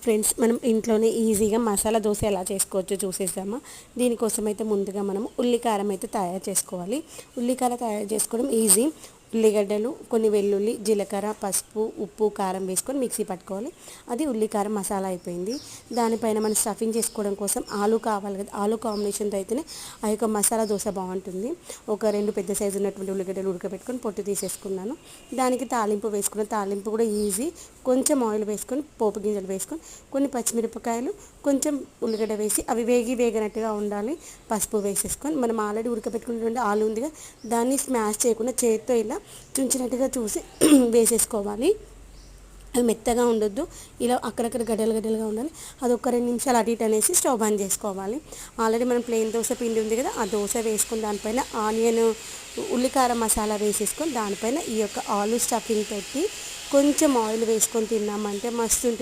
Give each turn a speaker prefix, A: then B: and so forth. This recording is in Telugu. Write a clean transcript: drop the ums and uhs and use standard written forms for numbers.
A: ఫ్రెండ్స్, మనం ఇంట్లోనే ఈజీగా మసాలా దోశ ఎలా చేసుకోవచ్చో చూసేసామా. దీనికోసం అయితే ముందుగా మనం ఉల్లికారం అయితే తయారు చేసుకోవాలి. ఉల్లికారం తయారు చేసుకోవడం ఈజీ. ఉల్లిగడ్డలు, కొన్ని వెల్లుల్లి, జీలకర్ర, పసుపు, ఉప్పు, కారం వేసుకొని మిక్సీ పట్టుకోవాలి. అది ఉల్లికారం మసాలా అయిపోయింది. దానిపైన మనం స్టఫింగ్ చేసుకోవడం కోసం ఆలు కావాలి కదా, ఆలు కాంబినేషన్తో అయితేనే ఆ యొక్క మసాలా దోశ బాగుంటుంది. ఒక 2 పెద్ద సైజు ఉన్నటువంటి ఉల్లిగడ్డలు ఉడకబెట్టుకొని పొట్టు తీసేసుకున్నాను. దానికి తాలింపు వేసుకున్న తాలింపు కూడా ఈజీ. కొంచెం ఆయిల్ వేసుకొని, పోపు గింజలు వేసుకొని, కొన్ని పచ్చిమిరపకాయలు, కొంచెం ఉల్లిగడ్డ వేసి అవి వేగనట్టుగా ఉండాలి. పసుపు వేసేసుకొని మనం ఆల్రెడీ ఉడకబెట్టుకున్నటువంటి ఆలు ఉందిగా, దాన్ని స్మాష్ చేయకుండా చేతితో ఇలా చుంచినట్టుగా చూసి వేసేసుకోవాలి. అవి మెత్తగా ఉండొద్దు, ఇలా అక్కడక్కడ గడ్డలుగా ఉండాలి. అది ఒక 2 నిమిషాలు అటు ఇటు అనేసి స్టవ్ బంద్ చేసుకోవాలి. ఆల్రెడీ మనం ప్లెయిన్ దోశ పిండి ఉంది కదా, ఆ దోశ వేసుకొని దానిపైన ఆనియన్, ఉల్లికారం మసాలా వేసేసుకొని దానిపైన ఈ యొక్క ఆలు స్టఫింగ్ పెట్టి కొంచెం ఆయిల్ వేసుకొని తిన్నామంటే మస్తు ఉంటుంది.